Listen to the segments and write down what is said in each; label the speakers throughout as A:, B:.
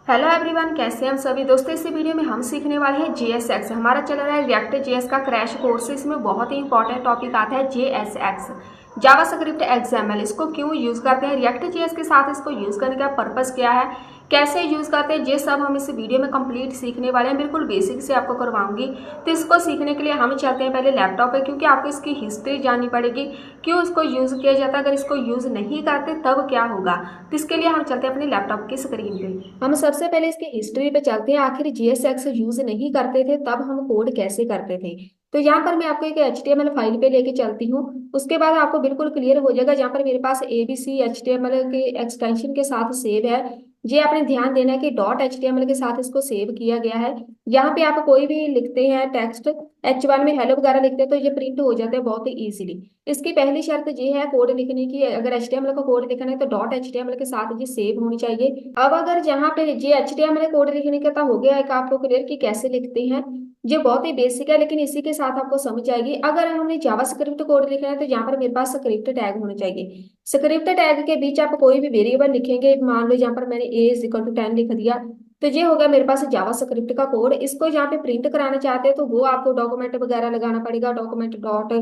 A: Hello everyone, कैसे हैं हम सभी दोस्तों। इस वीडियो में हम सीखने वाले हैं JSX। हमारा चल रहा है रिएक्ट JS का क्रैश कोर्स। इसमें बहुत ही इंपॉर्टेंट टॉपिक आता है JSX, जावास्क्रिप्ट XML। इसको क्यों यूज़ करते हैं, रिएक्ट JS के साथ इसको यूज़ करने का पर्पज़ क्या है, कैसे यूज़ करते हैं, ये सब हम इस वीडियो में कंप्लीट सीखने वाले हैं। बिल्कुल बेसिक से आपको करवाऊंगी। तो इसको सीखने के लिए हम चलते हैं पहले लैपटॉप पे, क्योंकि आपको इसकी हिस्ट्री जाननी पड़ेगी, क्यों इसको यूज़ किया जाता है। अगर इसको यूज़ नहीं करते तब क्या होगा। तो इसके लिए हम चलते हैं अपने लैपटॉप की स्क्रीन पे। हम सबसे पहले इसकी हिस्ट्री पे चलते हैं। आखिर JSX यूज़ नहीं करते थे तब हम कोड कैसे करते थे। तो यहाँ पर मैं आपको एक HTML फाइल पे लेके चलती हूँ। उसके बाद आपको बिल्कुल क्लियर हो जाएगा। जहाँ पर मेरे पास ABC HTML के एक्सटेंशन के साथ सेव है। ये आपने ध्यान देना है कि .html के साथ इसको सेव किया गया है। यहाँ पे आप कोई भी लिखते हैं टेक्स्ट, H1 में हेलो वगैरह लिखते हैं तो ये प्रिंट हो जाते हैं बहुत ही इजीली। इसकी पहली शर्त ये है कोड लिखने की, अगर HTML का कोड लिखना है तो .html के साथ ये सेव होनी चाहिए। अब अगर जहाँ पे ये HTML कोड लिखने का तो हो गया है कि आपको क्लियर कि कैसे लिखते हैं। ये बहुत ही बेसिक है, लेकिन इसी के साथ आपको समझ आएगी। अगर हमने जावास्क्रिप्ट कोड लिखना है तो यहाँ पर मेरे पास स्क्रिप्ट टैग होना चाहिए। स्क्रिप्ट टैग के बीच आप कोई भी वेरिएबल लिखेंगे, मान लो यहाँ पर मैंने a = 10 लिख दिया, तो ये हो गया मेरे पास जावास्क्रिप्ट का कोड। इसको यहाँ पे प्रिंट कराना चाहते हैं तो वो आपको डॉक्यूमेंट वगैरह लगाना पड़ेगा। Document dot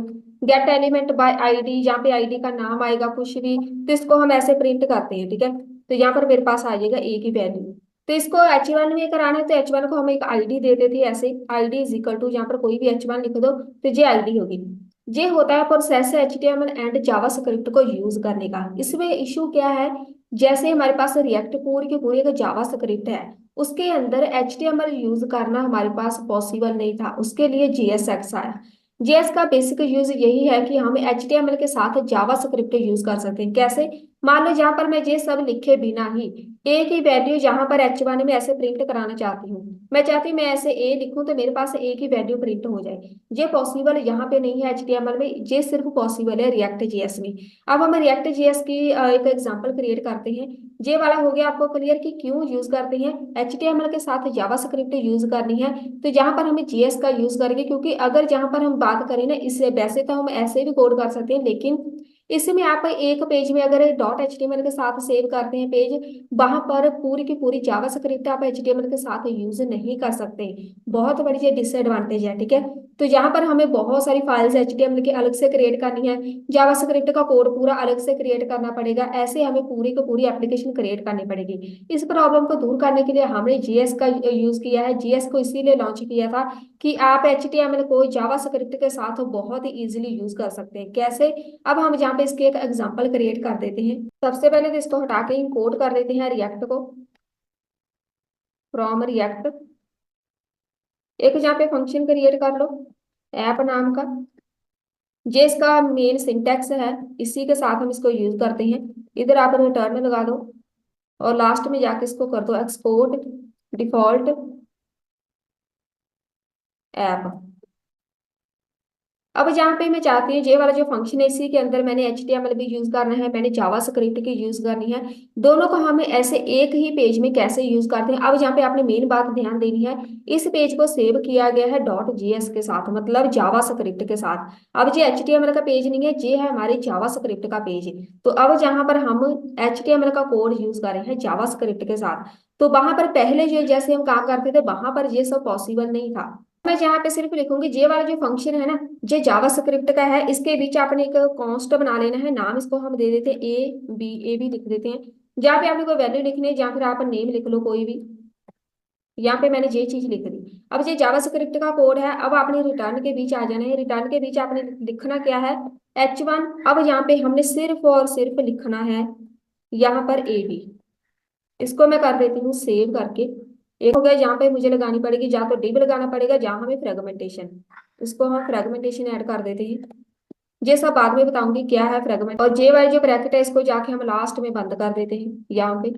A: gate element by ID, यहाँ पे ID का नाम आएगा कुछ भी, तो इसको हम ऐसे प्रिंट करते हैं, ठीक है। तो यहाँ पर मेरे पास आ जाएगा a की वैल्यू। तो इसको H1 में कराना है तो H1 को हम एक ID देते थे ऐसे, ID यहाँ पर कोई भी H1 लिख दो तो ये ID होगी। ये होता है प्रोसेस HTML एंड जावास्क्रिप्ट को यूज करने का। इसमें इशू क्या है, जैसे हमारे पास रिएक्ट पूरी की पूरी एक जावास्क्रिप्ट है, उसके अंदर HTML यूज करना हमारे पास पॉसिबल नहीं था। उसके लिए JSX आया। JS का बेसिक यूज यही है कि हम HTML के साथ जावास्क्रिप्ट यूज कर सकते हैं। कैसे, मान लो जहां पर मैं ये सब लिखे बिना ही एक ही वैल्यू जहां पर H1 में ऐसे प्रिंट कराना चाहती हूँ, मैं चाहती हूँ मैं ऐसे a लिखूं तो मेरे पास एक ही वैल्यू प्रिंट हो जाए। ये पॉसिबल यहाँ पे नहीं है HTML में, ये सिर्फ पॉसिबल है रिएक्ट JS में। अब हम रिएक्ट JS की एक एग्जांपल क्रिएट करते हैं। ये वाला हो गया आपको क्लियर कि क्यों यूज करते हैं। HTML के साथ जावास्क्रिप्ट यूज करनी है तो यहाँ पर हमें JS का यूज करेंगे, क्योंकि अगर जहाँ पर हम बात करें ना, इससे वैसे तो हम ऐसे भी कोड कर सकते हैं, लेकिन इसमें आप एक पेज में अगर .html के साथ सेव करते हैं पेज, वहां पर पूरी की पूरी जावास्क्रिप्ट आप HTML के साथ यूज नहीं कर सकते। बहुत बड़ी ये डिसएडवांटेज है, ठीक है। तो यहाँ पर हमें बहुत सारी फाइल्स HTML की अलग से क्रिएट करनी है, जावास्क्रिप्ट का कोड पूरा अलग से क्रिएट करना पड़ेगा। ऐसे हमें पूरी की पूरी एप्लीकेशन क्रिएट करनी पड़ेगी। इस प्रॉब्लम को दूर करने के लिए हमने JS का यूज किया है। JS को इसीलिए लॉन्च किया था कि आप HTML को जावास्क्रिप्ट के साथ बहुत ही इजीली यूज कर सकते हैं। कैसे, अब हम यहाँ पे इसके एक एग्जांपल क्रिएट कर देते हैं। सबसे पहले तो इसको हटा के इंपोर्ट कर देते हैं रिएक्ट को फ्रॉम रिएक्ट। एक यहाँ पे फंक्शन क्रिएट कर लो ऐप नाम का। ये इसका मेन सिंटेक्स है, इसी के साथ हम इसको यूज करते हैं। इधर आप रिटर्न लगा दो और लास्ट में जाके इसको कर दो एक्सपोर्ट डिफॉल्ट ऐप। अब जहाँ पे मैं चाहती हूँ ये वाला जो फंक्शन है इसी के अंदर मैंने HTML भी यूज करना है, मैंने जावास्क्रिप्ट की यूज करनी है। दोनों को हमें ऐसे एक ही पेज में कैसे यूज करते हैं। अब जहाँ पे आपने मेन बात ध्यान देनी है, इस पेज को सेव किया गया है .js के साथ, मतलब जावास्क्रिप्ट के साथ। अब ये HTML का पेज नहीं है, ये है हमारे जावास्क्रिप्ट का पेज। तो अब जहाँ पर हम HTML का कोड यूज कर रहे हैं जावास्क्रिप्ट के साथ, तो वहां पर पहले जो जैसे हम काम करते थे वहां पर ये सब पॉसिबल नहीं था। मैं यहाँ पे सिर्फ लिखूंगी ये वाला जो फंक्शन है ना, ये जावास्क्रिप्ट का है। इसके बीच आपने एक कॉन्स्ट बना लेना है, नाम इसको हम दे देते हैं ए बी लिख देते हैं। जहाँ पे आपने कोई वैल्यू लिखनी है या फिर आप नेम लिख लो कोई भी। यहाँ पे मैंने ये चीज लिख दी। अब ये जावास्क्रिप्ट का कोड है। अब आपने रिटर्न के बीच आ जाना है। रिटर्न के बीच आपने लिखना क्या है, H1। अब यहाँ पे हमने सिर्फ और सिर्फ लिखना है यहाँ पर AB। इसको मैं कर देती हूँ सेव करके। एक हो गया, यहाँ पे मुझे लगानी पड़ेगी या तो डिव लगाना पड़ेगा जहाँ हमें फ्रेगमेंटेशन। इसको हम फ्रेगमेंटेशन ऐड कर देते हैं। ये सब बाद में बताऊंगी क्या है फ्रेगमेंट। और जे वाली जो ब्रैकेट है इसको जाके हम लास्ट में बंद कर देते हैं यहाँ पे।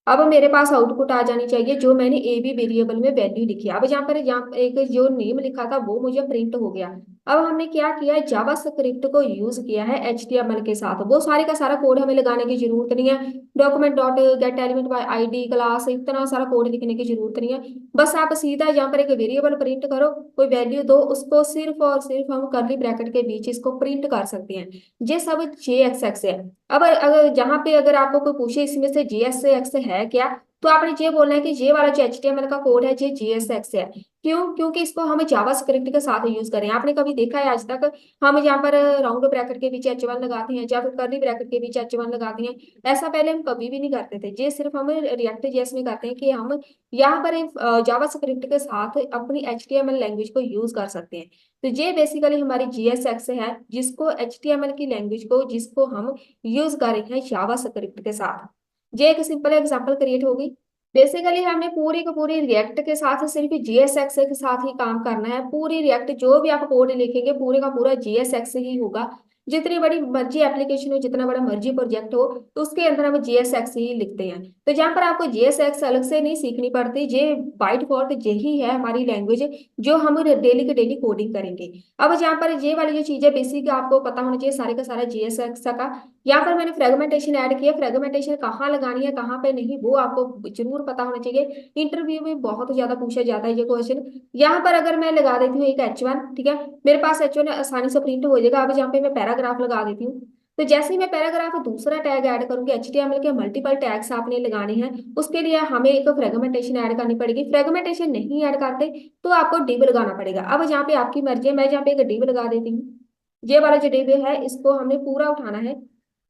A: अब मेरे पास आउटपुट आ जानी चाहिए जो मैंने AB वेरिएबल में वैल्यू लिखी है। अब यहाँ एक जो नेम लिखा था वो मुझे प्रिंट हो गया। अब हमने क्या किया है, जावास्क्रिप्ट को यूज किया है HTML के साथ। वो सारे का सारा कोड हमें लगाने की जरूरत नहीं है। Document dot gate element by ID class, इतना सारा कोड लिखने की जरूरत नहीं है। बस आप सीधा यहाँ पर एक वेरिएबल प्रिंट करो, कोई वैल्यू दो, उसको सिर्फ और सिर्फ हम कर्ली ब्रैकेट के बीच इसको प्रिंट कर सकते हैं। ये सब JSX है। अब अगर जहाँ पे अगर आपको कोई पूछे इसमें से JSX है क्या, तो आपने ये बोलना है कि ये वाला जो HTML का कोड है ये JSX है। क्यों? क्योंकि इसको हम जावास्क्रिप्ट के साथ यूज करें। आपने कभी देखा है आज तक हम यहाँ पर राउंड ब्रैकेट के पीछे H1 लगाते हैं या फिर कर्ली ब्रैकेट के पीछे H1 लगाते हैं? ऐसा पहले हम कभी भी नहीं करते थे। ये सिर्फ हम रिएक्ट जेएस में करते हैं कि हम यहाँ पर जावास्क्रिप्ट के साथ अपनी HTML लैंग्वेज को यूज कर सकते हैं। तो ये बेसिकली हमारी JSX है, जिसको HTML की लैंग्वेज को जिसको हम यूज कर रहे हैं जावास्क्रिप्ट के साथ। ये एक सिंपल एग्जांपल क्रिएट होगी। बेसिकली हमें पूरी को पूरी रिएक्ट के साथ सिर्फ JSX के साथ ही काम करना है। पूरी रिएक्ट जो भी आप कोड लिखेंगे पूरे का पूरा JSX ही होगा। जितनी बड़ी मर्जी एप्लीकेशन हो, जितना बड़ा मर्जी प्रोजेक्ट हो, तो उसके अंदर हम JSX ही लिखते हैं। तो जहाँ पर आपको JSX अलग से नहीं सीखनी पड़ती, ये बाय डिफॉल्ट यही है हमारी लैंग्वेज जो हम डेली के डेली कोडिंग करेंगे। अब जहाँ पर ये वाली जो चीज है बेसिक आपको पता होना चाहिए सारे का सारा JSX का। यहाँ पर मैंने फ्रेगमेंटेशन ऐड किया। फ्रेगमेंटेशन कहाँ लगानी है कहाँ पे नहीं वो आपको जरूर पता होना चाहिए। इंटरव्यू में बहुत ज्यादा पूछा जाता है ये क्वेश्चन। यहाँ पर अगर मैं लगा देती हूँ एक H1, ठीक है, मेरे पास H1 आसानी से प्रिंट हो जाएगा। अब यहाँ पे मैं पैराग्राफ लगा देती हूँ। तो जैसे ही मैं पैराग्राफ दूसरा टैग ऐड करूंगी, HTML के मल्टीपल टैग्स आपने लगाने हैं, उसके लिए हमें एक फ्रेगमेंटेशन ऐड करनी पड़ेगी। फ्रेगमेंटेशन नहीं ऐड करते तो आपको डिव लगाना पड़ेगा। अब यहाँ पे आपकी मर्जी है, मैं यहाँ पे एक डिव लगा देती हूँ। ये वाला जो डिव है इसको हमने पूरा उठाना है।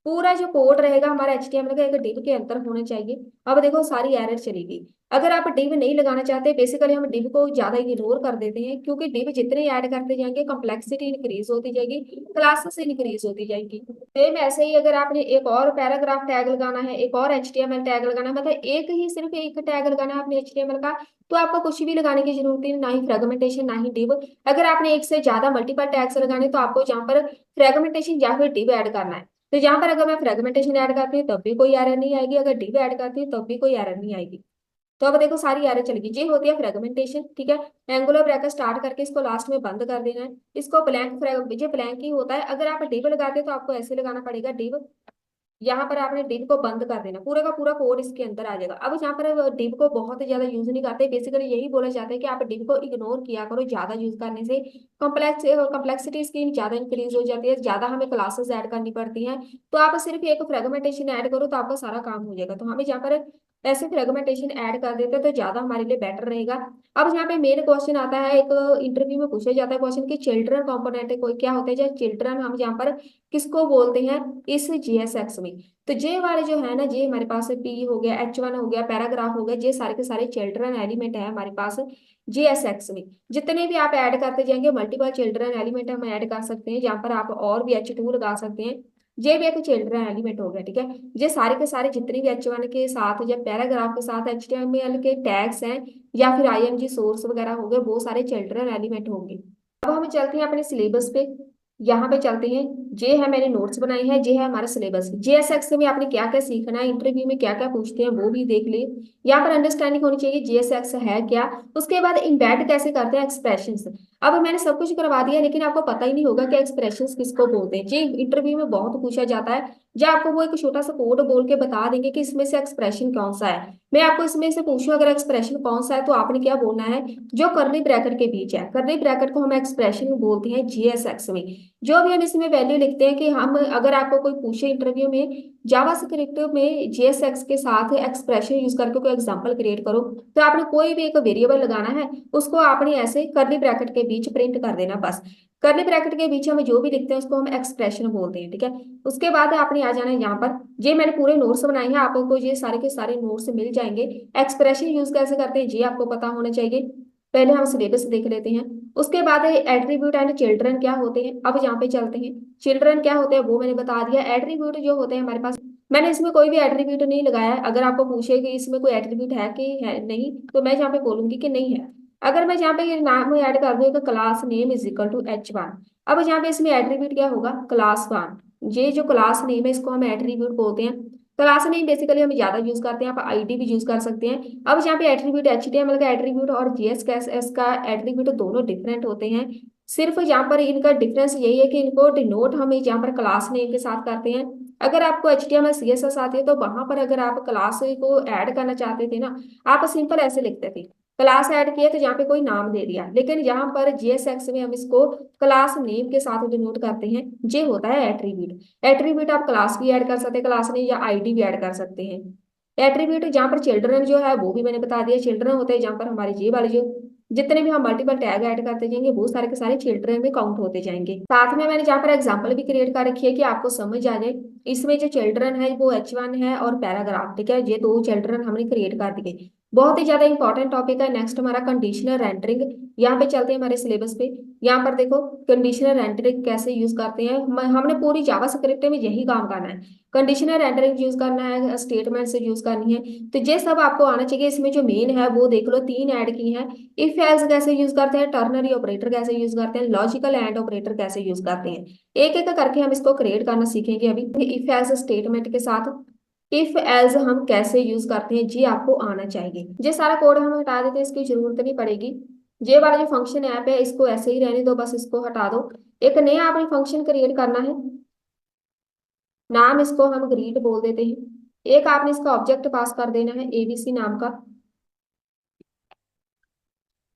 A: पूरा जो कोड रहेगा हमारा HTML का एक डिव के अंदर होना चाहिए। अब देखो सारी एरर चली गई। अगर आप डिव नहीं लगाना चाहते, बेसिकली हम डिव को ज्यादा इग्नोर कर देते हैं, क्योंकि डिव जितने ऐड करते जाएंगे कम्प्लेक्सिटी इंक्रीज होती जाएगी, क्लासेस इंक्रीज होती जाएगी। सेम ऐसे ही अगर आपने एक और पैराग्राफ टैग लगाना है, एक और HTML टैग लगाना है, मतलब एक ही सिर्फ एक टैग लगाना है अपने HTML का, तो आपको कुछ भी लगाने की जरूरत नहीं, ना ही फ्रेगमेंटेशन ना ही डिव। अगर आपने एक से ज्यादा मल्टीपल टैग्स लगाने तो आपको जहाँ पर फ्रेगमेंटेशन या फिर डिव ऐड करना है। तो यहाँ पर अगर मैं फ्रेगमेंटेशन ऐड करती हूँ तब भी कोई एरर नहीं आएगी, अगर डिव ऐड करती हूँ तब भी कोई एरर नहीं आएगी। तो अब देखो सारी एरर चलेगी। ये होती है फ्रेगमेंटेशन, ठीक है। एंगुलर ब्रैकेट स्टार्ट करके इसको लास्ट में बंद कर देना है। इसको ब्लैंक फ्रेग ये ब्लैंक ही होता है। अगर आप डिव लगाते हैं तो आपको ऐसे लगाना पड़ेगा डिव। यहाँ पर आपने डिव को बंद कर देना, पूरा का पूरा कोड इसके अंदर आ जाएगा। अब यहाँ पर डिव को बहुत ज्यादा यूज नहीं करते, बेसिकली यही बोला जाता है कि आप डिव को इग्नोर किया करो। ज्यादा यूज करने से कम्प्लेक्सिटी इसकी ज्यादा इंक्रीज हो जाती है, ज्यादा हमें क्लासेस ऐड करनी पड़ती हैं। तो आप सिर्फ एक फ्रेगमेंटेशन ऐड करो तो आपका सारा काम हो जाएगा। तो हमें यहाँ पर ऐसे फ्रेगमेंटेशन ऐड कर देते हैं तो ज्यादा हमारे लिए बेटर रहेगा। अब यहाँ पे मेन क्वेश्चन आता है, एक इंटरव्यू में पूछा जाता है क्वेश्चन कि चिल्ड्रन कंपोनेंट कोई क्या होते हैं, जैसे चिल्ड्रन हम यहाँ पर किसको बोलते हैं इस JSX में। तो जे वाले जो है ना, जे हमारे पास P हो गया, H1 हो गया, पैराग्राफ हो गया, ये सारे के सारे चिल्ड्रन एलिमेंट है हमारे पास JSX में। जितने भी आप ऐड करते जाएंगे मल्टीपल चिल्ड्रन एलिमेंट हम ऐड कर सकते हैं, जहाँ पर आप और भी H2 लगा सकते हैं। ये भी एक चिल्ड्रन एलिमेंट हो गया, ठीक है। ये सारे के सारे जितने भी H1 के साथ या पैराग्राफ के साथ HTML के टैग्स हैं या फिर IMG सोर्स वगैरह हो गए, वो सारे चिल्ड्रन एलिमेंट होंगे। अब हम चलते हैं अपने सिलेबस पे। यहाँ पे चलते हैं। ये है मैंने नोट्स बनाई है, ये है हमारा सिलेबस। JSX में आपने क्या क्या सीखना है, इंटरव्यू में क्या क्या पूछते हैं वो भी देख ले। यहाँ पर अंडरस्टैंडिंग होनी चाहिए JSX है क्या। उसके बाद इम्बेड कैसे करते हैं एक्सप्रेशंस। अब मैंने सब कुछ करवा दिया लेकिन आपको पता ही नहीं होगा कि एक्सप्रेशंस किसको बोलते हैं। जी इंटरव्यू में बहुत पूछा जाता है, जब आपको वो एक छोटा सा कोड बोल के बता देंगे कि इसमें से एक्सप्रेशन कौन सा है। मैं आपको इसमें से पूछूं अगर एक्सप्रेशन कौन सा है तो आपने क्या बोलना है, जो कर्ली ब्रैकेट के बीच है। कर्ली ब्रैकेट को हम एक्सप्रेशन बोलते हैं JSX में। जो भी हम इसमें वैल्यू लिखते हैं कि हम अगर आपको कोई पूछे इंटरव्यू में जावास्क्रिप्ट में JSX के साथ एक्सप्रेशन यूज करके कोई एग्जांपल क्रिएट करो, तो आपने कोई भी एक वेरिएबल लगाना है, उसको आपने ऐसे कर्ली ब्रैकेट के बीच प्रिंट कर देना बस। कर्ली ब्रैकेट के बीच हम जो भी लिखते हैं उसको हम एक्सप्रेशन बोलते हैं, ठीक है। उसके बाद आपने आ जाना है यहाँ पर। ये मैंने पूरे नोट्स बनाए हैं, आपको ये सारे के सारे नोट्स मिल जाएंगे। एक्सप्रेशन यूज कैसे करते हैं ये आपको पता होना चाहिए। पहले हम सिलेबस देख लेते हैं। उसके बाद एट्रीब्यूट एंड चिल्ड्रन क्या होते हैं, अब यहाँ पे चलते हैं। चिल्ड्रन क्या होते हैं वो मैंने बता दिया। एट्रीब्यूट जो होते हैं हमारे पास, मैंने इसमें कोई भी एट्रीब्यूट नहीं लगाया है। अगर आपको पूछे कि इसमें कोई एट्रीब्यूट है कि है नहीं, तो मैं यहाँ पे बोलूंगी कि नहीं है। अगर मैं यहाँ पे ये नाम ऐड कर दूँ class name is equal to H1। अब यहाँ पे इसमें एट्रीब्यूट क्या होगा, क्लास 1। ये जो क्लास नेम है इसको हम एट्रीब्यूट बोलते हैं। क्लास नेम बेसिकली हम ज्यादा यूज करते हैं, आप ID भी यूज कर सकते हैं। अब यहाँ पे एट्रीब्यूट HTML का एट्रीब्यूट और JSX का एट्रीब्यूट दोनों डिफरेंट होते हैं। सिर्फ यहाँ पर इनका डिफरेंस यही है कि इनको डिनोट हम यहाँ पर क्लास नेम के साथ करते हैं। अगर आपको HTML CSS आती है तो वहां पर अगर आप क्लास को ऐड करना चाहते थे ना, आप सिंपल ऐसे लिखते थे, क्लास ऐड किए तो यहाँ पे कोई नाम दे दिया। लेकिन यहाँ पर JSX में हम इसको क्लास नेम के साथ डिनोट करते हैं। ये होता है एट्रीब्यूट। एट्रीब्यूट आप क्लास भी ऐड कर सकते हैं, क्लास नेम या ID भी ऐड कर सकते हैं। एट्रीब्यूट जहाँ पर चिल्ड्रन जो है वो भी मैंने बता दिया, चिल्ड्रन होते हैं जहाँ पर हमारे ये वाले जो जितने भी हम मल्टीपल टैग ऐड करते जाएंगे वो सारे के सारे चिल्ड्रन में काउंट होते जाएंगे। साथ में मैंने जहाँ पर एग्जांपल भी क्रिएट कर रखी है कि आपको समझ आ जाए। इसमें जो चिल्ड्रन है वो H1 है और पैराग्राफ, ठीक है, ये दो चिल्ड्रन हमने क्रिएट कर दिए। बहुत ही ज्यादा इंपॉर्टेंट टॉपिक है। नेक्स्ट हमारा कंडीशनल रेंडरिंग। यहाँ पे चलते हैं हमारे सिलेबस पे। यहाँ पर देखो कंडीशनल रेंडरिंग कैसे यूज करते हैं। हमने पूरी जावा स्क्रिप्ट में यही काम करना है, कंडीशनल रेंडरिंग यूज करना है, स्टेटमेंट से यूज करनी है। तो ये सब आपको आना चाहिए। इसमें जो मेन है वो देख लो, तीन ऐड की हैं। इफ एल्स कैसे यूज करते हैं, टर्नरी ऑपरेटर कैसे यूज करते हैं, लॉजिकल एंड ऑपरेटर कैसे यूज करते हैं, एक एक करके हम इसको क्रिएट करना सीखेंगे अभी। इफ एल्स स्टेटमेंट के साथ इफ एल्स हम कैसे यूज करते हैं जी आपको आना चाहिए। ये सारा कोड हम हटा देते हैं, इसकी जरूरत नहीं पड़ेगी। ये वाला जो फंक्शन ऐप है इसको ऐसे ही रहने दो, बस इसको हटा दो। एक नया आपने फंक्शन क्रिएट करना है, नाम इसको हम ग्रीट बोल देते हैं। एक आपने इसका ऑब्जेक्ट पास कर देना है एबीसी नाम का।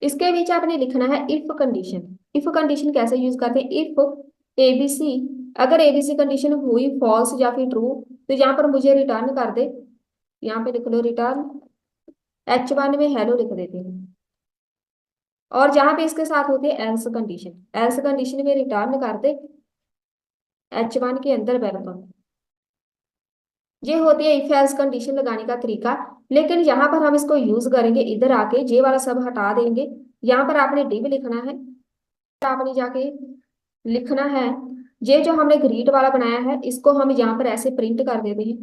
A: इसके बीच आपने लिखना है इफ कंडीशन। इफ कंडीशन कैसे यूज करते हैं, इफ एबीसी, अगर एबीसी कंडीशन हुई फॉल्स या फिर ट्रू तो यहाँ पर मुझे रिटर्न कर दे। यहाँ पे लिख लो रिटर्न, H1 में हेलो लिख देते हैं। और जहां पे इसके साथ होती है एल्स कंडीशन, एल्स कंडीशन में रिटर्न कर दे H1 के अंदर वेलकम। ये होती है इफ एल्स कंडीशन लगाने का तरीका। लेकिन यहाँ पर हम इसको यूज करेंगे, इधर आके ये वाला सब हटा देंगे। यहाँ पर आपने डिव लिखना है, आपने जाके लिखना है। ये जो हमने ग्रीट वाला बनाया है इसको हम यहाँ पर ऐसे प्रिंट कर देते हैं,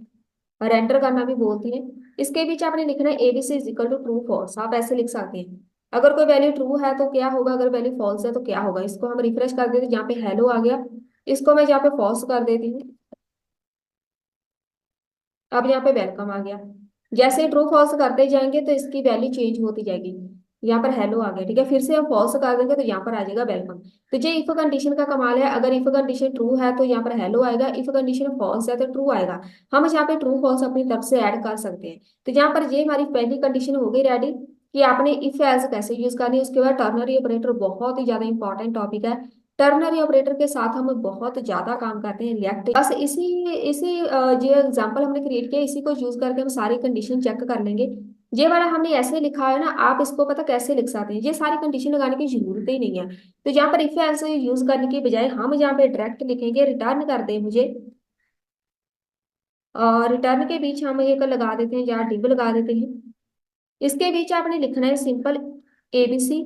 A: रेंडर करना भी बोलती है। इसके बीच आपने लिखना है ABC is equal to true false, आप ऐसे लिख सकते हैं। अगर कोई वैल्यू ट्रू है तो क्या होगा, अगर वैल्यू फॉल्स है तो क्या होगा। इसको हम रिफ्रेश कर देते हैं, यहाँ पे हेलो आ गया। इसको मैं यहाँ पे फॉल्स कर देती हूँ, अब यहाँ पे वेलकम आ गया। जैसे ट्रू फॉल्स करते जाएंगे तो इसकी वैल्यू चेंज होती जाएगी। यहाँ पर हेलो आ गया, ठीक है। फिर से हम फॉल्स कर देंगे तो यहाँ पर आ जाएगा वेलकम। तो ये इफ कंडीशन का कमाल है। अगर इफ कंडीशन ट्रू है तो यहाँ पर हेलो आएगा, इफ कंडीशन फॉल्स है तो ट्रू आएगा। हम यहाँ पे ट्रू फॉल्स अपनी तरफ से ऐड कर सकते हैं। तो यहाँ पर ये हमारी पहली कंडीशन हो गई रेडी कि आपने इफ एल्स कैसे यूज करनी है। उसके बाद टर्नरी ऑपरेटर बहुत ही ज्यादा इंपॉर्टेंट टॉपिक है। टर्नरी ऑपरेटर के साथ हम बहुत ज्यादा काम करते हैं रिएक्ट। बस इसी इसी जो एग्जांपल हमने क्रिएट किया इसी को यूज करके हम सारी कंडीशन चेक कर लेंगे। ये वाला हमने ऐसे लिखा है ना, आप इसको पता कैसे लिख सकते हैं, ये सारी कंडीशन लगाने की जरूरत ही नहीं है। तो यहाँ पर इफ एल्स यूज करने की बजाय हम यहाँ पे डायरेक्ट लिखेंगे रिटर्न कर दे मुझे। और रिटर्न के बीच हम एक लगा देते हैं, यहाँ डिव लगा देते हैं। इसके बीच आपने लिखना है सिंपल एबीसी।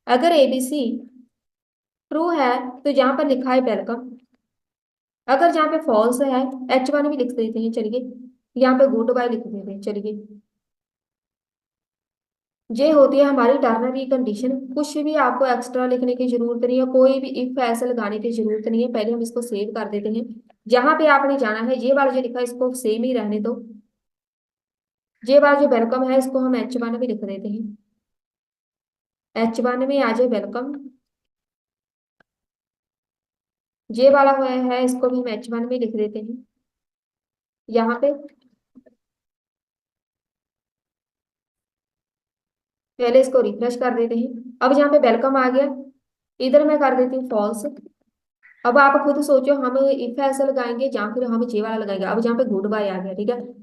A: अगर एबीसी ट्रू है तो जहां पर लिखा है वेलकम, अगर जहाँ पे फॉल्स है H1 भी लिख देते हैं चलिए, यहाँ पे गुड बाय लिख देते हैं चलिए। ये होती है हमारी टर्नरी कंडीशन। कुछ भी आपको एक्स्ट्रा लिखने की जरूरत नहीं है, कोई भी इफ ऐसे लगाने की जरूरत नहीं है। पहले हम इसको सेव कर देते हैं। जहां पे आपने जाना है ये वाला जो लिखा है इसको सेम ही रहने दो। ये वाला जो वेलकम है इसको हम H1 भी लिख देते हैं, H1 में आ जाए वेलकम। ये वाला हुआ है इसको भी हम H1 में लिख देते हैं यहाँ पे। पहले इसको रिफ्रेश कर देते हैं, अब यहाँ पे वेलकम आ गया। इधर मैं कर देती हूँ फॉल्स। अब आप खुद सोचो हम इफ एल्स लगाएंगे या फिर हम जे वाला लगाएंगे। अब यहाँ पे गुड बाय आ गया, ठीक है।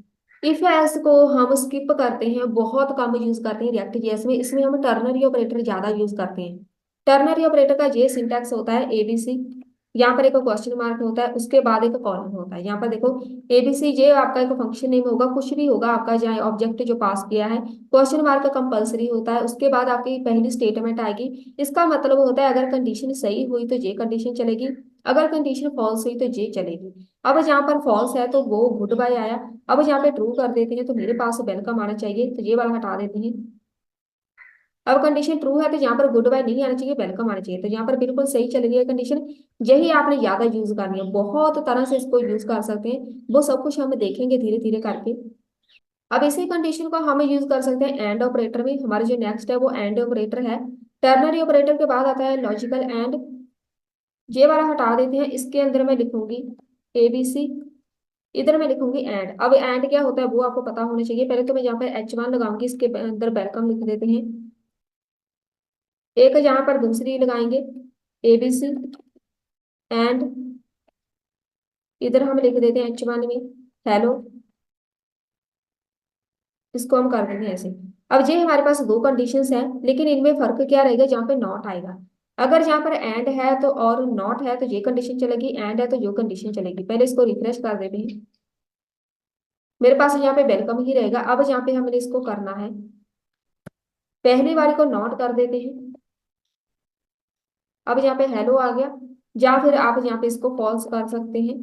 A: इफ एल्स को हम स्किप करते हैं, बहुत कम यूज करते हैं रिएक्ट जेएस में। इसमें हम टर्नरी ऑपरेटर ज्यादा यूज करते हैं। टर्नरी ऑपरेटर का ये सिंटैक्स होता है एबीसी, यहाँ पर एक क्वेश्चन मार्क होता है, उसके बाद एक कॉलन होता है। यहाँ पर देखो एबीसी, ये आपका एक फंक्शन नेम होगा, कुछ भी होगा आपका जहाँ ऑब्जेक्ट जो पास किया है। क्वेश्चन मार्क कंपलसरी होता है, उसके बाद आपकी पहली स्टेटमेंट आएगी। इसका मतलब होता है अगर कंडीशन सही हुई तो ये कंडीशन चलेगी, अगर कंडीशन फॉल्स हुई तो ये चलेगी। अब जहाँ पर फॉल्स है तो वो गुड बाय आया। अब यहाँ पे ट्रू कर देते हैं तो मेरे पास वेलकम आना चाहिए, तो ये वाला हटा देते हैं। अब कंडीशन ट्रू है तो यहाँ पर गुड बाय नहीं आना चाहिए, वेलकम आना चाहिए। तो यहाँ पर बिल्कुल सही चल गई है कंडीशन। यही आपने ज्यादा यूज करनी है, बहुत तरह से इसको यूज कर सकते हैं, वो सब कुछ हम देखेंगे धीरे धीरे करके। अब इसी कंडीशन को हम यूज कर सकते हैं एंड ऑपरेटर में। हमारे जो नेक्स्ट है वो एंड ऑपरेटर है। टर्नरी ऑपरेटर के बाद आता है लॉजिकल एंड। ये वाला हटा देते हैं, इसके अंदर मैं लिखूंगी एबीसी, इधर मैं लिखूंगी एंड। अब एंड क्या होता है वो आपको पता होना चाहिए। पहले तो मैं यहाँ पर H1 लगाऊंगी, इसके अंदर वेलकम लिख देते हैं। एक यहाँ पर दूसरी लगाएंगे एबीसी एंड, इधर हम लिख देते हैं H1 में हेलो। इसको हम कर देंगे ऐसे। अब ये हमारे पास दो कंडीशंस हैं, लेकिन इनमें फर्क क्या रहेगा, जहाँ पे नॉट आएगा। अगर जहाँ पर एंड है तो और नॉट है तो ये कंडीशन चलेगी, एंड है तो जो कंडीशन चलेगी। पहले इसको रिफ्रेश कर देते हैं। मेरे पास यहाँ पे वेलकम ही रहेगा। अब यहाँ पे हमने इसको करना है, पहली वाले को नॉट कर देते हैं। अब यहाँ पे हेलो आ गया, या फिर आप यहाँ पे इसको फॉल्स कर सकते हैं।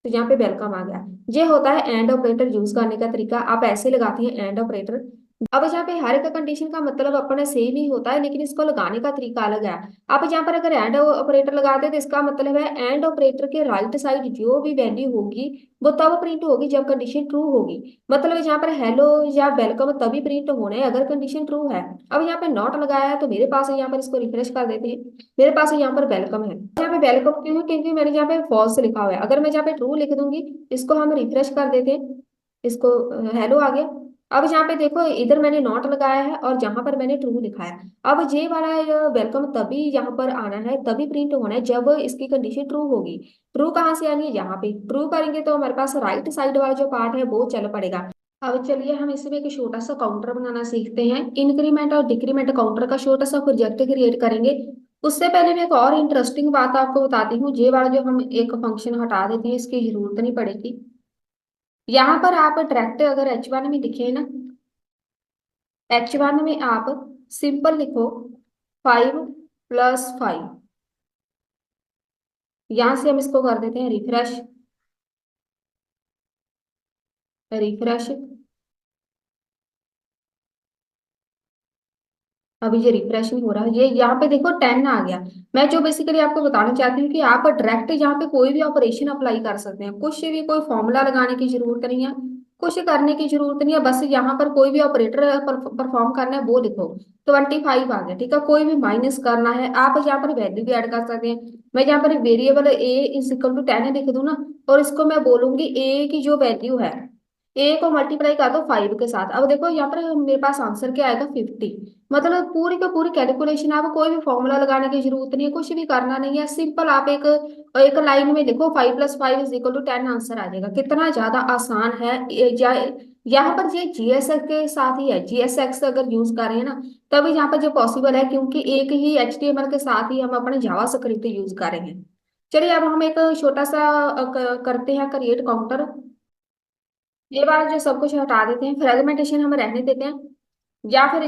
A: तो यहाँ पे वेलकम आ गया। ये होता है एंड ऑपरेटर यूज करने का तरीका। आप ऐसे लगाते हैं एंड ऑपरेटर। अब यहाँ पे हर एक कंडीशन का मतलब अपने सेम ही होता है, लेकिन इसको लगाने का तरीका अलग है। आप यहाँ पर अगर एंड ऑपरेटर लगाते हैं तो इसका मतलब है एंड ऑपरेटर के राइट साइड जो भी वैल्यू होगी वो तब प्रिंट होगी जब कंडीशन ट्रू होगी। मतलब यहाँ पर हेलो या वेलकम तभी प्रिंट होने हैं अगर कंडीशन ट्रू है। अब यहाँ पे नॉट लगाया है तो मेरे पास यहाँ पर, इसको रिफ्रेश कर देते हैं, मेरे पास यहाँ पर वेलकम है। यहाँ पे वेलकम क्यों है, क्योंकि मैंने यहाँ पे फॉल्स लिखा हुआ है। अगर मैं यहाँ पे ट्रू लिख दूंगी, इसको हम रिफ्रेश कर देते हैं, इसको हेलो आ गया। अब यहाँ पे देखो, इधर मैंने नॉट लगाया है और जहां पर मैंने ट्रू लिखा है। अब ये वाला वेलकम तभी यहाँ पर आना है, तभी प्रिंट होना है जब इसकी कंडीशन ट्रू होगी। ट्रू कहाँ से आनी है, यहाँ पे ट्रू करेंगे तो हमारे पास राइट साइड वाला जो पार्ट है वो चल पड़ेगा। अब चलिए हम इसमें एक छोटा सा काउंटर बनाना सीखते हैं। इंक्रीमेंट और डिक्रीमेंट काउंटर का छोटा सा प्रोजेक्ट क्रिएट करेंगे। उससे पहले मैं एक और इंटरेस्टिंग बात आपको बताती हूँ। ये वाला जो हम एक फंक्शन हटा देते हैं, इसकी जरूरत नहीं पड़ेगी। यहाँ पर आप डायरेक्ट अगर H1 में लिखे ना, H1 में आप सिंपल लिखो 5 + 5। यहां से हम इसको कर देते हैं रिफ्रेश। रिफ्रेश। अभी ये रिफ्रेश नहीं हो रहा, ये यहाँ पे देखो 10 आ गया। मैं जो बेसिकली आपको बताना चाहती हूँ कि आप डायरेक्ट यहाँ पे कोई भी ऑपरेशन अप्लाई कर सकते हैं, कुछ भी, कोई फॉर्मूला लगाने की जरूरत नहीं है, कुछ करने की जरूरत नहीं है। बस यहाँ पर कोई भी ऑपरेटर परफॉर्म करना है वो लिखो। 25 आ गया, ठीक है। कोई भी माइनस करना है, आप यहाँ पर वैल्यू भी ऐड कर सकते हैं। मैं यहाँ पर वेरिएबल A = 10 लिख दूं ना, और इसको मैं बोलूंगी ए की जो वैल्यू है, ए को मल्टीप्लाई कर दो 5 के साथ। अब देखो यहाँ पर मेरे पास आंसर क्या आएगा, 50। मतलब पूरी का पूरी कैलकुलेशन, आपको कोई भी फॉर्मूला लगाने की जरूरत नहीं है, कुछ भी करना नहीं है। सिंपल आप एक एक लाइन में लिखो 5 + 5 = 10, आंसर आ जाएगा। कितना ज्यादा आसान है। यहाँ पर ये जीएसएक्स के साथ ही है, जीएसएक्स अगर यूज कर रहे हैं ना, तभी यहाँ पर जो पॉसिबल है, क्योंकि एक ही एचटीएमएल के साथ ही हम अपने जावा स्क्रिप्ट यूज कर रहे हैं। चलिए अब हम एक छोटा सा करते हैं क्रिएट काउंटर। ये वाला जो सब कुछ हटा देते हैं, फ्रेगमेंटेशन हम रहने देते हैं। या फिर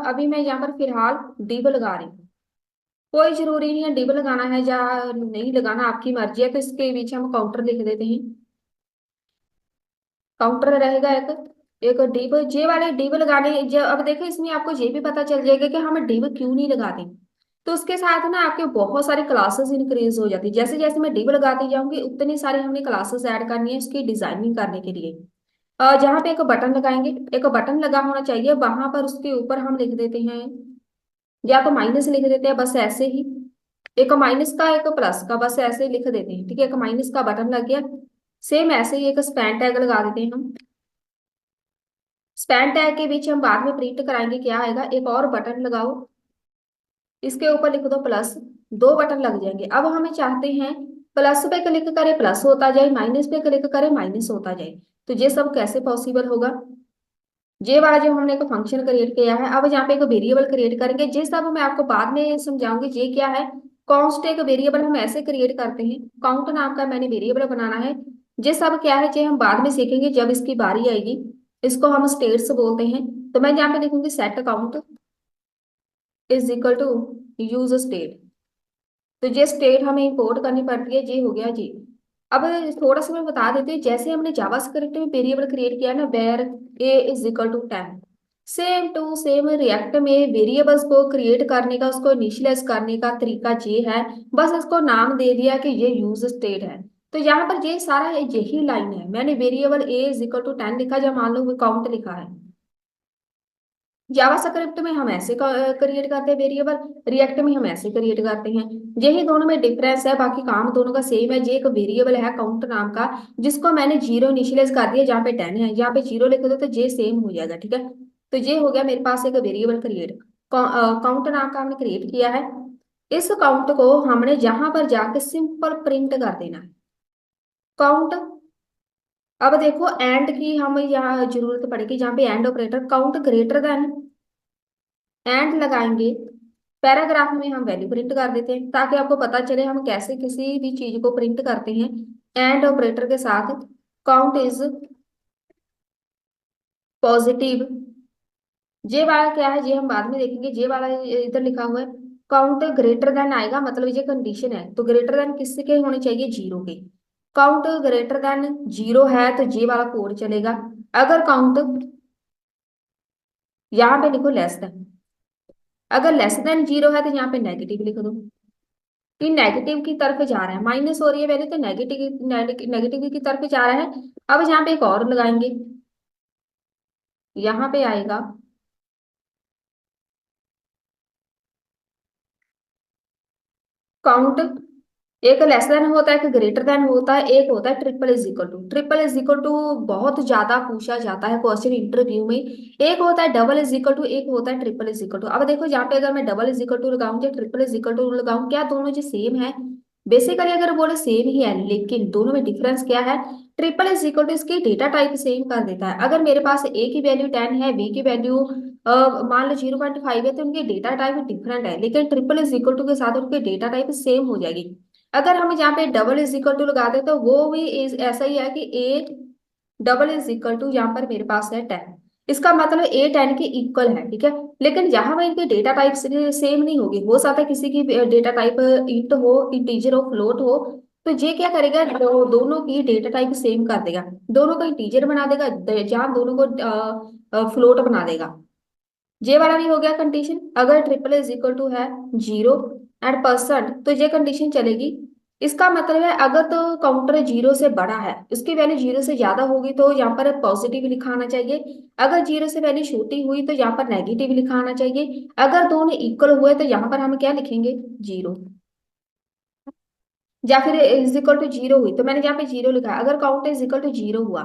A: अभी मैं यहाँ पर फिलहाल डिव लगा रही हूँ। कोई जरूरी नहीं है डिव लगाना है या नहीं लगाना, आपकी मर्जी है। तो इसके बीच हम काउंटर लिख देते हैं। काउंटर रहेगा एक, एक डिव। जे वाले डिव लगाने जो, अब देखो इसमें आपको ये भी पता चल जाएगा कि हम डिव क्यों नहीं लगाते। तो उसके साथ ना आपके बहुत सारी क्लासेस इंक्रीज हो जाती है। जैसे जैसे मैं डिव लगाती जाऊंगी उतनी सारी हमने क्लासेस ऐड करनी है इसकी डिजाइनिंग करने के लिए। जहाँ पे एक बटन लगाएंगे, एक बटन लगा होना चाहिए, वहां पर उसके ऊपर हम लिख देते हैं, या तो माइनस लिख देते हैं बस ऐसे ही। एक माइनस का एक प्लस का, बस ऐसे ही लिख देते हैं, ठीक है। एक माइनस का बटन लग गया। सेम ऐसे ही एक स्पैन टैग लगा देते हैं हम। स्पैन टैग के बीच हम बाद में प्रिंट कराएंगे क्या आएगा। एक और बटन लगाओ, इसके ऊपर लिख दो प्लस। दो बटन लग जाएंगे। अब हमें चाहते हैं प्लस पे क्लिक करें प्लस होता जाए, माइनस पे क्लिक करें माइनस होता जाए। तो ये सब कैसे पॉसिबल होगा। ये वाला जो हमने एक फंक्शन क्रिएट किया है, अब यहाँ पे एक वेरिएबल क्रिएट करेंगे। ये सब मैं आपको बाद में समझाऊंगी ये क्या है। कॉन्स्ट एक वेरिएबल हम ऐसे क्रिएट करते हैं, काउंट नाम का मैंने वेरिएबल बनाना है। ये सब क्या है ये हम बाद में सीखेंगे जब इसकी बारी आएगी। इसको हम स्टेट्स बोलते हैं। तो मैं यहाँ पे लिखूंगी सेट काउंट = यूज स्टेट। तो ये स्टेट हमें इंपोर्ट करनी पड़ती है। ये हो गया जी। अब थोड़ा सा मैं बता देती हूँ, जैसे हमने जावा स्क्रिप्ट में वेरिएबल क्रिएट किया ना, var A = 10, same to same React में वेरिएबल्स को क्रिएट करने का, उसको इनिशियलाइज करने का तरीका ये है। बस इसको नाम दे दिया कि ये यूज स्टेट है। तो यहाँ पर ये सारा यही लाइन है। मैंने वेरिएबल A = 10 लिखा, जब मान लो काउंट लिखा है। जावा स्क्रिप्ट में हम ऐसे क्रिएट करते हैं वेरिएबल, रिएक्ट में हम ऐसे क्रिएट करते हैं। यही दोनों में डिफरेंस है, बाकी काम दोनों का सेम है। ये एक वेरिएबल है काउंट नाम का, जिसको मैंने 0 इनिशियलाइज कर दिया, जहाँ पे 10 है यहाँ पे 0 लिख दो तो ये सेम हो जाएगा, ठीक है। तो ये हो गया मेरे पास एक वेरिएबल क्रिएट, काउंट नाम का हमने क्रिएट किया है। इस काउंट को हमने जहां पर जाके सिंपल प्रिंट कर देना है, काउंट। अब देखो एंड की हम यहाँ जरूरत पड़ेगी, जहाँ पे and operator count greater than and लगाएंगे, पैराग्राफ में हम वैल्यू प्रिंट कर देते हैं ताकि आपको पता चले हम कैसे किसी भी चीज को प्रिंट करते हैं एंड ऑपरेटर के साथ। Count is positive. जे वाला क्या है, जे हम बाद में देखेंगे। जे वाला इधर लिखा हुआ है काउंट ग्रेटर देन आएगा, मतलब ये कंडीशन है तो ग्रेटर देन किसके होने चाहिए, जीरो के। काउंट ग्रेटर देन जीरो है तो जे वाला कोड चलेगा। अगर काउंट, यहाँ पे लिखो लेस देन, अगर लेस देन जीरो है तो यहाँ पे नेगेटिव लिख दो। तो नेगेटिव की तरफ जा रहा है, माइनस हो रही है वैल्यू तो नेगेटिव नेगेटिव की तरफ जा रहा है। अब यहाँ पे एक और लगाएंगे, यहाँ पे आएगा काउंट, एक लेस देन होता है, एक ग्रेटर देन होता है, एक होता है triple is equal to. Triple is equal to बहुत ज्यादा पूछा जाता है क्वेश्चन इंटरव्यू में। एक होता है डबल इज इक्वल टू, एक होता है ट्रिपल इज इक्वल टू। अब देखो यहाँ पे अगर मैं डबल इज इक्वल टू लगाऊं या ट्रिपल इज इक्वल टू लगाऊं, क्या दोनों जो सेम है, बेसिकली अगर बोले सेम ही है, लेकिन दोनों में डिफरेंस क्या है, ट्रिपल इज इक्वल टू इसकी डेटा टाइप सेम कर देता है। अगर मेरे पास ए की वैल्यू 10 है, बी की वैल्यू मान लो 0.5 है, तो उनकी डेटा टाइप डिफरेंट है, लेकिन ट्रिपल इज इक्वल टू के साथ उनकी डेटा टाइप सेम हो जाएगी। अगर हम यहाँ पे डबल इज इक्वल टू लगा दे तो वो भी ऐसा ही है कि a double is equal to यहाँ पर मेरे पास है 10, इसका मतलब ए 10 के इक्वल है, ठीक है। लेकिन जहां पर इनकी डेटा टाइप सेम नहीं होगी, हो सकता है किसी की डेटा टाइप इंट हो, इंटीजर हो, फ्लोट हो, तो ये क्या करेगा, दोनों की डेटा टाइप सेम कर देगा, दोनों को इंटीजर बना देगा, जहां दोनों को फ्लोट बना देगा। ये वाला नहीं हो गया कंडीशन। अगर ट्रिपल इज इक्वल टू है जीरो एंड परसेंट तो ये कंडीशन चलेगी। इसका मतलब है अगर तो काउंटर जीरो से बड़ा है, उसकी वैल्यू जीरो से ज्यादा होगी तो यहाँ पर पॉजिटिव लिखाना चाहिए। अगर जीरो से वैल्यू छोटी हुई तो यहाँ पर नेगेटिव लिखाना चाहिए। अगर दोनों इक्वल हुए तो यहाँ पर हम क्या लिखेंगे, जीरो। या फिर इज इक्वल टू जीरो हुई तो मैंने यहाँ पे जीरो लिखा है। अगर count is equal to zero हुआ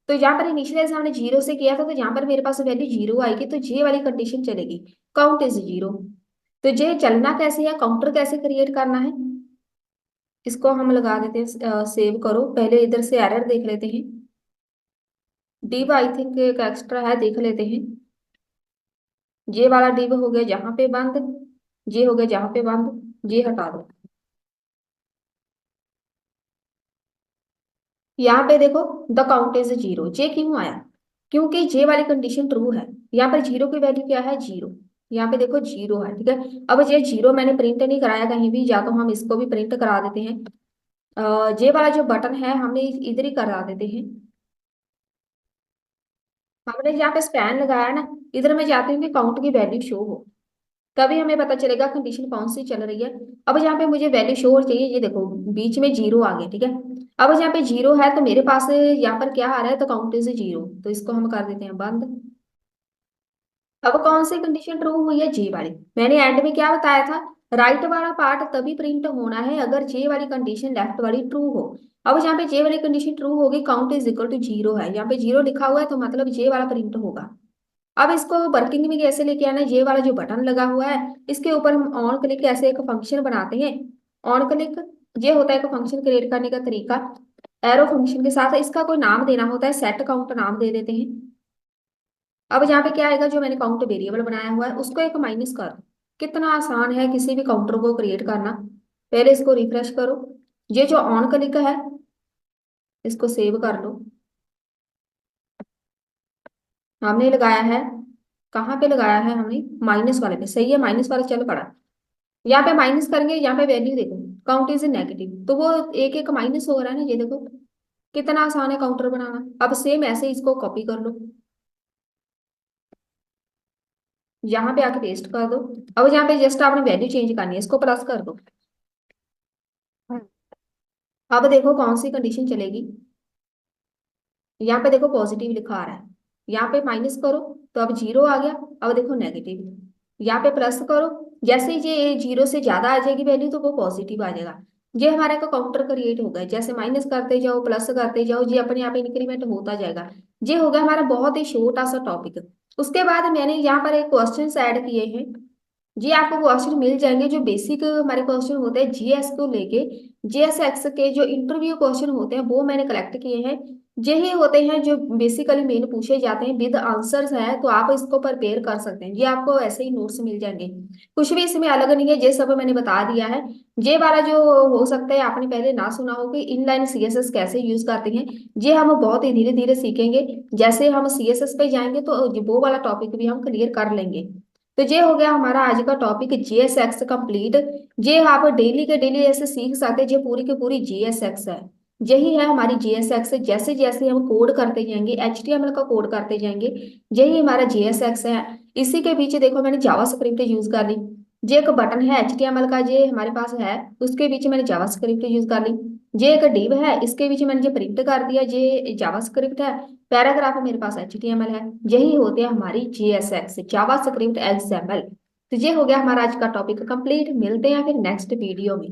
A: तो यहाँ पर इनिशियलाइज हमने जीरो से किया था तो यहाँ पर मेरे पास वैल्यू जीरो आएगी, तो ये वाली कंडीशन चलेगी, काउंट इज जीरो। तो ये चलना कैसे है, काउंटर कैसे क्रिएट करना है, इसको हम लगा देते हैं सेव करो। पहले इधर से एरर देख लेते हैं, डिव आई थिंक एक एक्स्ट्रा है, देख लेते हैं। ये वाला डिव हो गया जहाँ पे बंद, ये हो गया जहाँ पे बंद, ये हटा दो। यहाँ पे देखो द काउंट इज जीरो, जे क्यों आया, क्योंकि जे वाली कंडीशन ट्रू है। यहाँ पर जीरो की वैल्यू क्या है, जीरो। यहाँ पे देखो जीरो है, ठीक है। अब ये जीरो मैंने प्रिंट नहीं कराया कहीं भी, या तो हम इसको भी प्रिंट करा देते हैं। जे वाला जो बटन है हमने इधर ही करा देते हैं। हमने यहाँ पे स्पैन लगाया ना, इधर मैं चाहती हूँ कि काउंट की वैल्यू शो हो, तभी हमें पता चलेगा कंडीशन कौन सी चल रही है। अब यहाँ पे मुझे वैल्यू शो हो चाहिए, ये देखो बीच में जीरो आ गया, ठीक है। अब यहाँ पे जीरो है तो मेरे पास यहाँ पर क्या आ रहा है, तो काउंट इज जीरो, तो इसको हम कर देते हैं बंद। अब कौन सी कंडीशन ट्रू हुई है, जे वाली। मैंने एंड में क्या बताया था, राइट वाला पार्ट तभी प्रिंट होना है अगर जे वाली कंडीशन लेफ्ट वाली ट्रू हो। अब यहाँ पे जे वाली कंडीशन ट्रू होगी, count is equal to zero है, यहाँ पे जीरो लिखा हुआ है तो मतलब जे वाला प्रिंट होगा। अब इसको वर्किंग में कैसे लेके आना है, ये वाला जो बटन लगा हुआ है इसके ऊपर हम ऑन क्लिक ऐसे एक फंक्शन बनाते हैं। ऑन क्लिक ये होता है एक फंक्शन क्रिएट करने का तरीका, एरो फंक्शन के साथ इसका कोई नाम देना होता है, सेट काउंट नाम दे देते हैं। अब यहाँ पे क्या आएगा, जो मैंने काउंट वेरिएबल बनाया हुआ है उसको एक माइनस कर। कितना आसान है किसी भी काउंटर को क्रिएट करना। पहले इसको रिफ्रेश करो, ये जो ऑन क्लिक है इसको सेव कर लो। हमने लगाया है, कहाँ पे लगाया है हमने, माइनस वाले पे, सही है, माइनस वाला चल पड़ा। यहाँ पे माइनस करेंगे, यहाँ पे वैल्यू देखो काउंट इज नेगेटिव, तो वो एक एक माइनस हो रहा है ना, ये देखो कितना आसान है काउंटर बनाना। अब सेम ऐसे इसको कॉपी कर लो, यहाँ पे आके पेस्ट कर दो। अब यहाँ पे जस्ट आपने वैल्यू चेंज करनी है, इसको प्लस कर दो। अब देखो कौन सी कंडीशन चलेगी, यहाँ पे देखो पॉजिटिव लिखा आ रहा है, यहाँ पे माइनस करो तो अब जीरो आ गया। अब देखो नेगेटिव, यहाँ पे प्लस करो, जैसे ही ये जीरो से ज्यादा आ जाएगी वैल्यू तो वो पॉजिटिव आ जाएगा। ये हमारे का काउंटर क्रिएट हो गया, जैसे माइनस करते जाओ प्लस करते जाओ, ये अपने आप इंक्रीमेंट होता जाएगा। ये हो गया हमारा बहुत ही छोटा सा टॉपिक। उसके बाद मैंने यहाँ पर एक क्वेश्चन ऐड किए हैं, जी आपको क्वेश्चन मिल जाएंगे जो बेसिक हमारे क्वेश्चन होते हैं जीएस को लेके, JSX के जो इंटरव्यू क्वेश्चन होते हैं वो मैंने कलेक्ट किए हैं। यही होते हैं जो बेसिकली मेन पूछे जाते हैं, विद आंसर्स है, तो आप इसको प्रिपेयर कर सकते हैं। ये आपको ऐसे ही नोट्स मिल जाएंगे, कुछ भी इसमें अलग नहीं है, ये सब मैंने बता दिया है। ये वाला जो हो सकता है आपने पहले ना सुना हो कि इनलाइन CSS कैसे यूज करते हैं, ये हम बहुत ही धीरे धीरे सीखेंगे। जैसे हम CSS पे जाएंगे तो वो वाला टॉपिक भी हम क्लियर कर लेंगे। तो ये हो गया हमारा आज का टॉपिक JSX कंप्लीट। ये आप डेली के डेली ऐसे सीख सकते हैं, ये पूरी की पूरी JSX है। यही है हमारी JSX। जैसे जैसे हम कोड करते जाएंगे, HTML का कोड करते जाएंगे, यही हमारा JSX है। इसी के पीछे देखो मैंने जावा स्क्रिप्ट यूज कर ली। ये एक बटन है HTML का, ये हमारे पास है, उसके पीछे मैंने जावा स्क्रिप्ट यूज कर ली। ये एक डिव है, इसके पीछे मैंने ये प्रिंट कर दिया, ये जावा स्क्रिप्ट है। पैराग्राफ मेरे पास HTML है। यही होते हैं हमारी JSX, जावा स्क्रिप्ट XML। तो ये हो गया हमारा आज का टॉपिक कंप्लीट। मिलते हैं फिर नेक्स्ट वीडियो में।